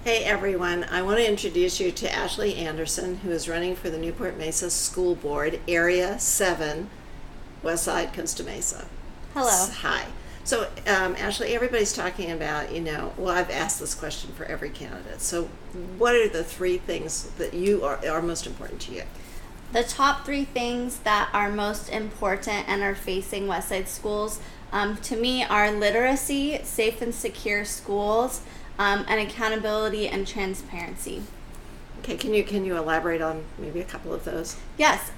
Hey everyone, I want to introduce you to Ashley Anderson, who is running for the Newport Mesa School Board, Area 7, West Side, Costa Mesa. Hello. Hi. So, Ashley, everybody's talking about, well, I've asked this question for every candidate. So, what are the three things that are most important to you? The top three things that are most important and are facing Westside schools to me are literacy, safe and secure schools, and accountability and transparency. Okay, can you elaborate on maybe a couple of those? Yes.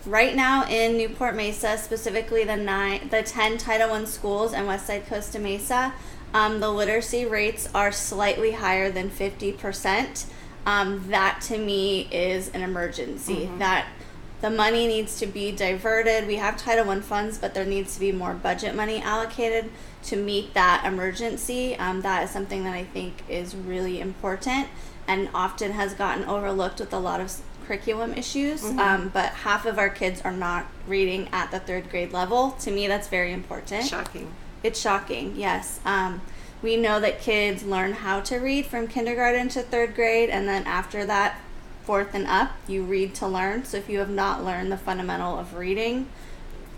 Right now in Newport Mesa, specifically the 10 Title I schools and Westside Costa Mesa, the literacy rates are slightly higher than 50%. That to me is an emergency. Mm-hmm. That the money needs to be diverted. We have Title I funds, but there needs to be more budget money allocated to meet that emergency. That is something that I think is really important and often has gotten overlooked with a lot of curriculum issues. Mm-hmm. But half of our kids are not reading at the third grade level. To me, that's very important. Shocking. It's shocking, yes. We know that kids learn how to read from kindergarten to third grade, and then after that, fourth and up, you read to learn. So if you have not learned the fundamental of reading,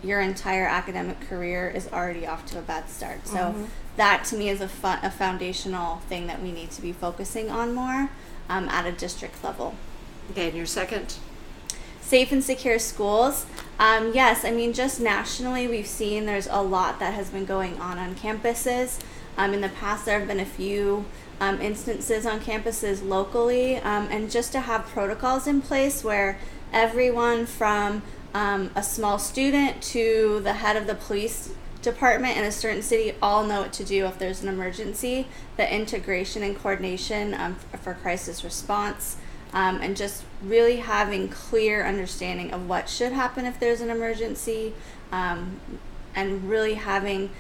your entire academic career is already off to a bad start. So Mm-hmm. that to me is a foundational thing that we need to be focusing on more at a district level. Okay, and your second? Safe and secure schools. Yes, I mean, just nationally, we've seen there's a lot that has been going on campuses. In the past, there have been a few instances on campuses locally, and just to have protocols in place where everyone from a small student to the head of the police department in a certain city all know what to do if there's an emergency, the integration and coordination for crisis response, and just really having clear understanding of what should happen if there's an emergency, and really having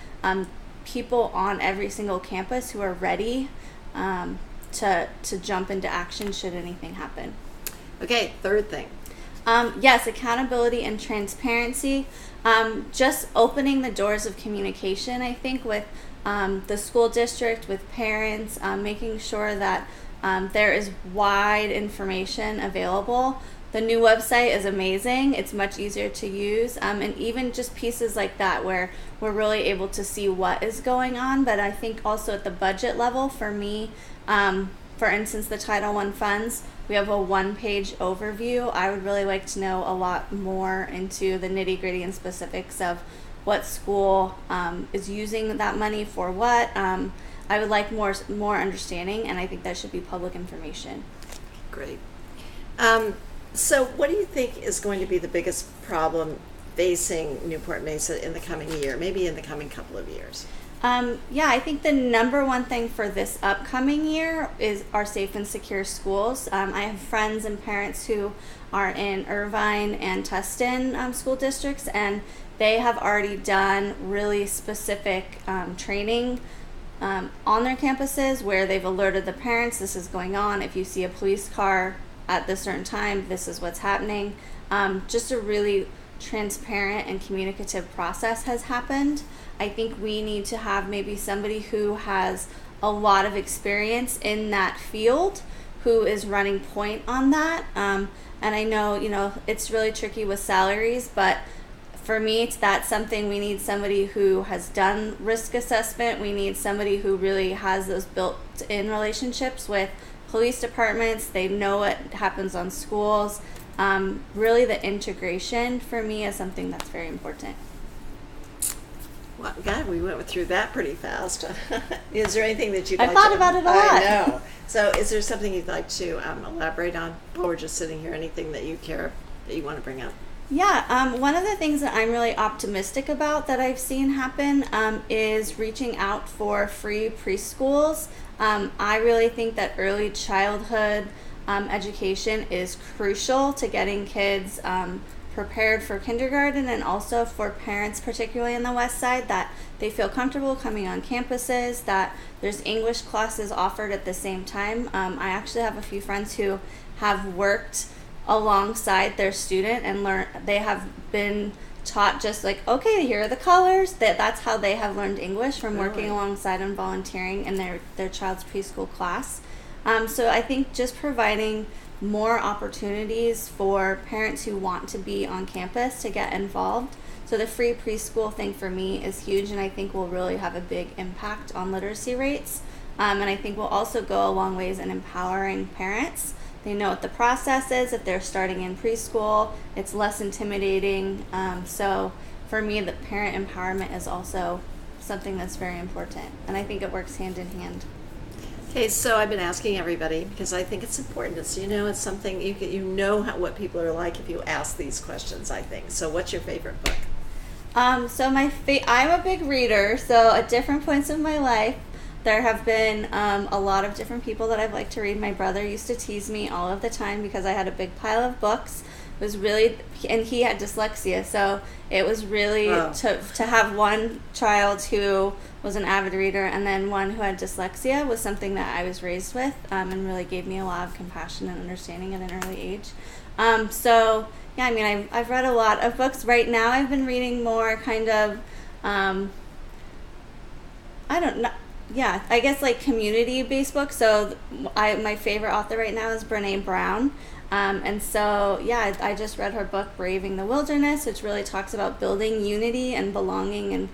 people on every single campus who are ready to jump into action should anything happen. Okay, third thing. Yes, accountability and transparency. Just opening the doors of communication, I think, with the school district, with parents, making sure that there is wide information available. The new website is amazing. It's much easier to use. And even just pieces like that where we're really able to see what is going on. But I think also at the budget level, for me, for instance, the Title I funds, we have a one-page overview. I would really like to know a lot more into the nitty-gritty and specifics of what school is using that money for what. I would like more understanding, and I think that should be public information. Great. So what do you think is going to be the biggest problem facing Newport Mesa in the coming year, maybe in the coming couple of years? I think the number one thing for this upcoming year is our safe and secure schools. I have friends and parents who are in Irvine and Tustin school districts, and they have already done really specific training on their campuses where they've alerted the parents, this is going on. If you see a police car at this certain time, this is what's happening. Just a really transparent and communicative process has happened. I think we need to have maybe somebody who has a lot of experience in that field who is running point on that. And I know, it's really tricky with salaries, but for me, that's something we need somebody who has done risk assessment. We need somebody who really has those built-in relationships with police departments. They know what happens on schools. Really the integration for me is something that's very important. Well, God, we went through that pretty fast. Is there anything that you'd I like thought to... about it a lot. I know. So is there something you'd like to elaborate on while we're just sitting here? Anything that you want to bring up? Yeah, one of the things that I'm really optimistic about that I've seen happen is reaching out for free preschools. I really think that early childhood education is crucial to getting kids prepared for kindergarten, and also for parents, particularly in the West Side, that they feel comfortable coming on campuses, that there's English classes offered at the same time. I actually have a few friends who have worked alongside their student and they have been taught just like, okay, here are the colors. That's how they have learned English, from working alongside and volunteering in their child's preschool class. So I think just providing more opportunities for parents who want to be on campus to get involved. So the free preschool thing for me is huge, and I think will really have a big impact on literacy rates. And I think will also go a long ways in empowering parents. They know what the process is if they're starting in preschool. It's less intimidating. So for me, the parent empowerment is also something that's very important, and I think it works hand in hand. Okay, so I've been asking everybody because I think it's important. It's it's something what people are like if you ask these questions. I think so. What's your favorite book? So I'm a big reader. So at different points in my life, there have been a lot of different people that I've liked to read. My brother used to tease me all of the time because I had a big pile of books. It was really, and he had dyslexia, so it was really to have one child who was an avid reader and then one who had dyslexia was something that I was raised with, and really gave me a lot of compassion and understanding at an early age. So yeah, I mean, I've read a lot of books. Right now, I've been reading more kind of, I guess like community-based books. So my favorite author right now is Brené Brown. And so, yeah, I just read her book, Braving the Wilderness, which really talks about building unity and belonging and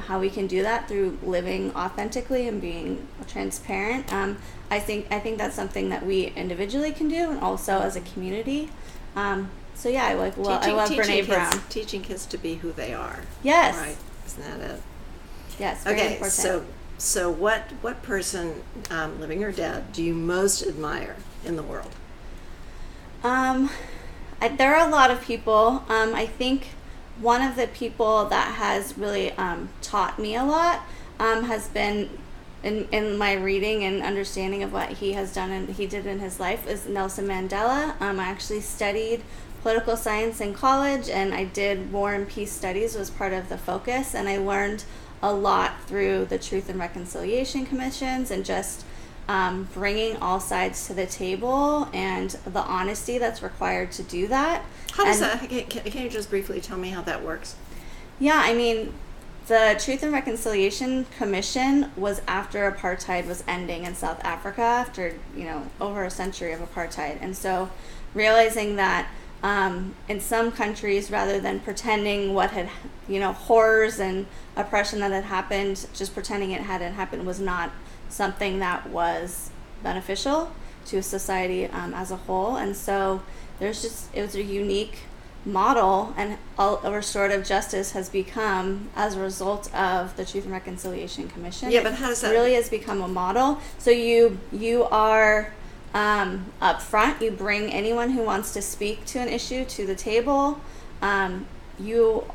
how we can do that through living authentically and being transparent. I think that's something that we individually can do and also as a community. So, yeah, I love Brené Brown. Teaching kids to be who they are. Yes. Right. Isn't that it? Yes, very important. So what person, living or dead, do you most admire in the world? There are a lot of people. I think one of the people that has really taught me a lot has been in my reading and understanding of what he has done and he did in his life is Nelson Mandela. I actually studied political science in college, and I did War and Peace Studies was part of the focus, and I learned a lot through the Truth and Reconciliation Commissions and just bringing all sides to the table and the honesty that's required to do that. How does that? Can you just briefly tell me how that works? Yeah, I mean, the Truth and Reconciliation Commission was after apartheid was ending in South Africa, after over a century of apartheid, and so realizing that in some countries, rather than pretending what had horrors and oppression that had happened, just pretending it hadn't happened was not something that was beneficial to a society as a whole. And so it was a unique model, and a restorative justice has become as a result of the Truth and Reconciliation Commission. Yeah, but how does that really has become a model? So you are up front, you bring anyone who wants to speak to an issue to the table. You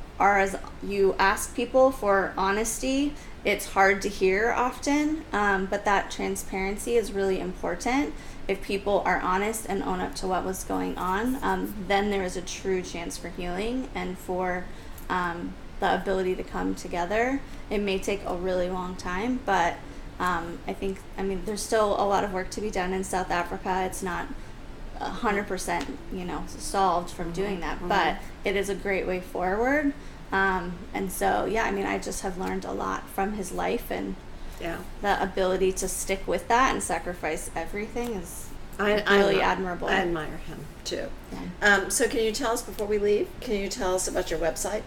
ask people for honesty. It's hard to hear often, but that transparency is really important. If people are honest and own up to what was going on, then there is a true chance for healing and for the ability to come together. It may take a really long time, but there's still a lot of work to be done in South Africa. It's not 100%, solved from doing that, but it is a great way forward. And so, I just have learned a lot from his life, and the ability to stick with that and sacrifice everything is really admirable. I admire him too. Yeah. So can you tell us, before we leave, about your website?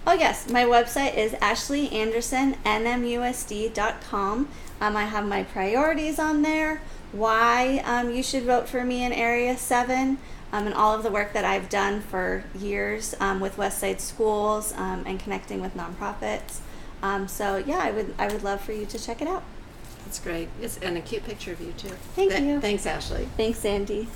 Oh yes, my website is ashleyAndersonNMUSD.com. I have my priorities on there, why you should vote for me in Area 7, and all of the work that I've done for years with Westside Schools and connecting with nonprofits. I would love for you to check it out. That's great. And a cute picture of you too. Thank you. Thanks, Ashley. Thanks, Sandy.